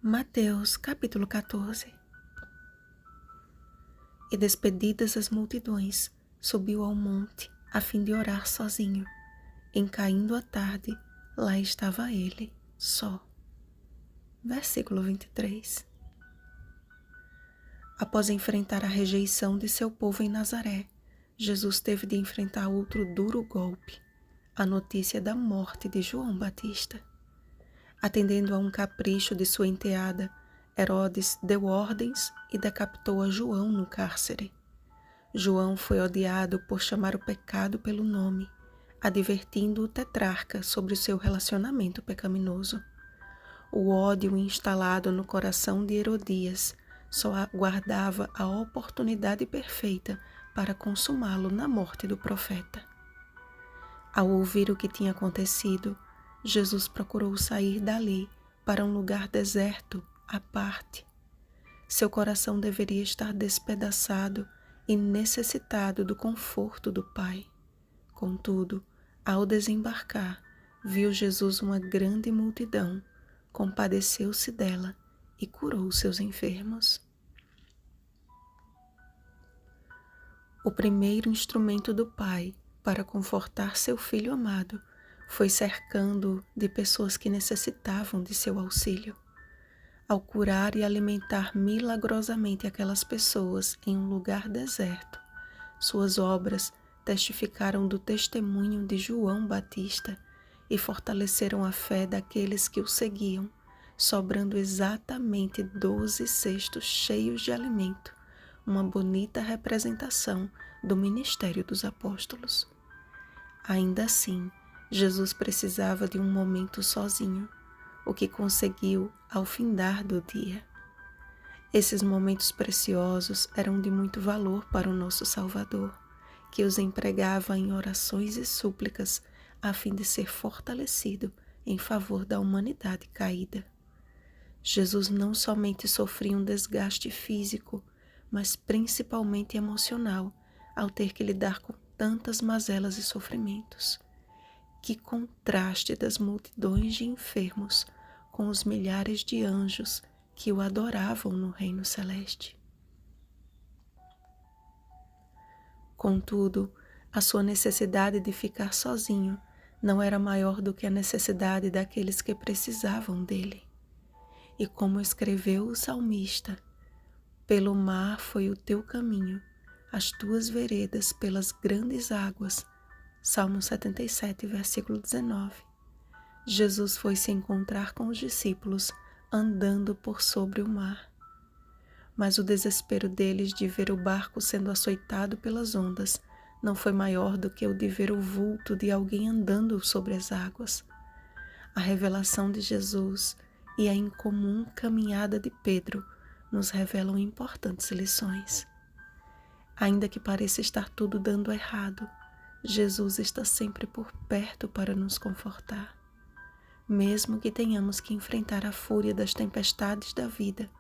Mateus capítulo 14. E despedidas as multidões, subiu ao monte, a fim de orar sozinho. Em caindo a tarde, lá estava ele, só. Versículo 23. Após enfrentar a rejeição de seu povo em Nazaré, Jesus teve de enfrentar outro duro golpe, a notícia da morte de João Batista. Atendendo a um capricho de sua enteada, Herodes deu ordens e decapitou a João no cárcere. João foi odiado por chamar o pecado pelo nome, advertindo o tetrarca sobre o seu relacionamento pecaminoso. O ódio instalado no coração de Herodias só aguardava a oportunidade perfeita para consumá-lo na morte do profeta. Ao ouvir o que tinha acontecido, Jesus procurou sair dali para um lugar deserto, à parte. Seu coração deveria estar despedaçado e necessitado do conforto do Pai. Contudo, ao desembarcar, viu Jesus uma grande multidão, compadeceu-se dela e curou seus enfermos. O primeiro instrumento do Pai para confortar seu Filho amado foi cercando-o de pessoas que necessitavam de seu auxílio. Ao curar e alimentar milagrosamente aquelas pessoas em um lugar deserto, suas obras testificaram do testemunho de João Batista e fortaleceram a fé daqueles que o seguiam, sobrando exatamente 12 cestos cheios de alimento, uma bonita representação do ministério dos apóstolos. Ainda assim, Jesus precisava de um momento sozinho, o que conseguiu ao findar do dia. Esses momentos preciosos eram de muito valor para o nosso Salvador, que os empregava em orações e súplicas a fim de ser fortalecido em favor da humanidade caída. Jesus não somente sofria um desgaste físico, mas principalmente emocional, ao ter que lidar com tantas mazelas e sofrimentos. Que contraste das multidões de enfermos com os milhares de anjos que o adoravam no reino celeste. Contudo, a sua necessidade de ficar sozinho não era maior do que a necessidade daqueles que precisavam dele. E como escreveu o salmista, pelo mar foi o teu caminho, as tuas veredas pelas grandes águas. Salmo 77, versículo 19. Jesus foi se encontrar com os discípulos andando por sobre o mar. Mas o desespero deles de ver o barco sendo açoitado pelas ondas não foi maior do que o de ver o vulto de alguém andando sobre as águas. A revelação de Jesus e a incomum caminhada de Pedro nos revelam importantes lições. Ainda que pareça estar tudo dando errado, Jesus está sempre por perto para nos confortar. Mesmo que tenhamos que enfrentar a fúria das tempestades da vida,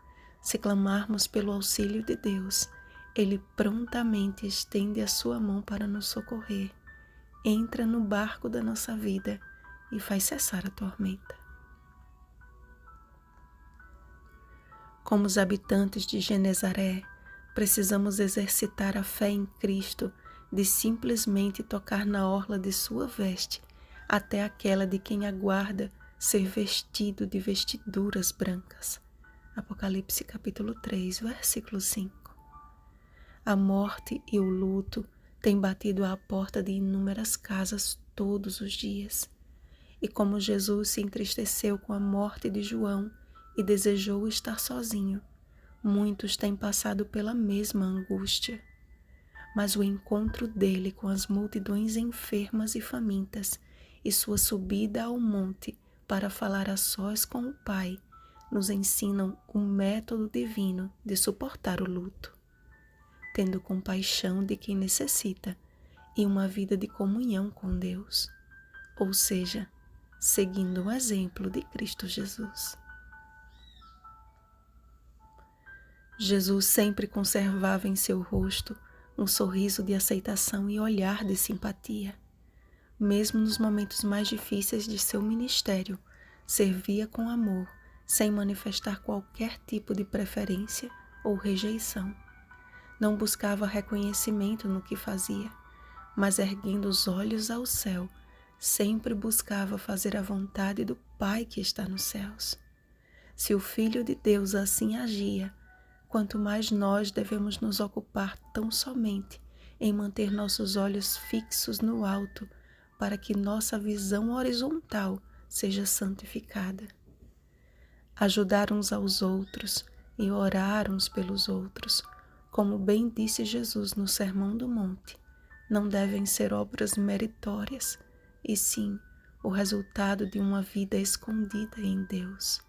se clamarmos pelo auxílio de Deus, Ele prontamente estende a sua mão para nos socorrer, entra no barco da nossa vida e faz cessar a tormenta. Como os habitantes de Genezaré, precisamos exercitar a fé em Cristo de simplesmente tocar na orla de sua veste até aquela de quem aguarda ser vestido de vestiduras brancas. Apocalipse capítulo 3, versículo 5. A morte e o luto têm batido à porta de inúmeras casas todos os dias. E como Jesus se entristeceu com a morte de João e desejou estar sozinho, muitos têm passado pela mesma angústia. Mas o encontro dele com as multidões enfermas e famintas e sua subida ao monte para falar a sós com o Pai nos ensinam o método divino de suportar o luto, tendo compaixão de quem necessita e uma vida de comunhão com Deus, ou seja, seguindo o exemplo de Cristo Jesus. Jesus sempre conservava em seu rosto um sorriso de aceitação e olhar de simpatia. Mesmo nos momentos mais difíceis de seu ministério, servia com amor sem manifestar qualquer tipo de preferência ou rejeição. Não buscava reconhecimento no que fazia, mas erguendo os olhos ao céu, sempre buscava fazer a vontade do Pai que está nos céus. Se o Filho de Deus assim agia, quanto mais nós devemos nos ocupar tão somente em manter nossos olhos fixos no alto, para que nossa visão horizontal seja santificada. Ajudar uns aos outros e orar uns pelos outros, como bem disse Jesus no Sermão do Monte, não devem ser obras meritórias, e sim o resultado de uma vida escondida em Deus.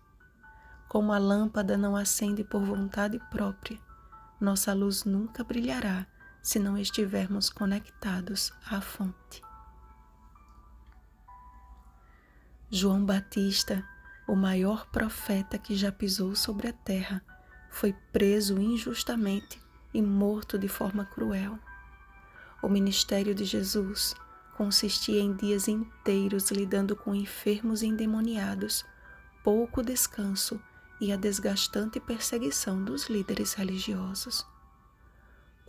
Como a lâmpada não acende por vontade própria, nossa luz nunca brilhará se não estivermos conectados à fonte. João Batista, o maior profeta que já pisou sobre a terra, foi preso injustamente e morto de forma cruel. O ministério de Jesus consistia em dias inteiros lidando com enfermos e endemoniados, pouco descanso e a desgastante perseguição dos líderes religiosos.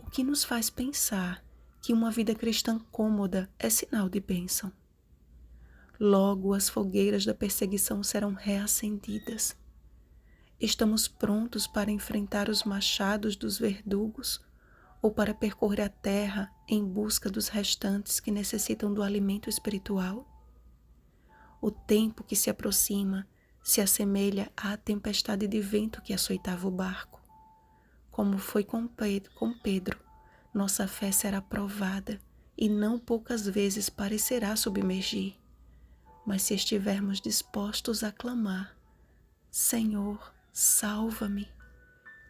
O que nos faz pensar que uma vida cristã cômoda é sinal de bênção? Logo as fogueiras da perseguição serão reacendidas. Estamos prontos para enfrentar os machados dos verdugos ou para percorrer a terra em busca dos restantes que necessitam do alimento espiritual? O tempo que se aproxima se assemelha à tempestade de vento que açoitava o barco. Como foi com Pedro, nossa fé será provada e não poucas vezes parecerá submergir. Mas se estivermos dispostos a clamar, Senhor, salva-me,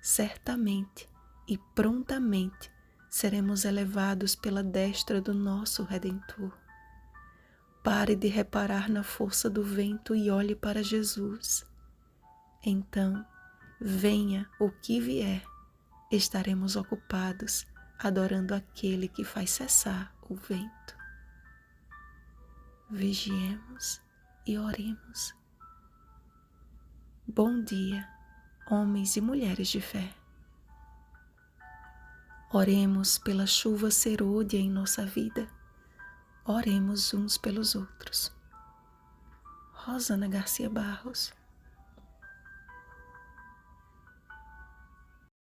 certamente e prontamente seremos elevados pela destra do nosso Redentor. Pare de reparar na força do vento e olhe para Jesus. Então, venha o que vier, estaremos ocupados adorando aquele que faz cessar o vento. Vigiemos e oremos. Bom dia, homens e mulheres de fé. Oremos pela chuva serôdia em nossa vida. Oremos uns pelos outros. Rosana Garcia Barros.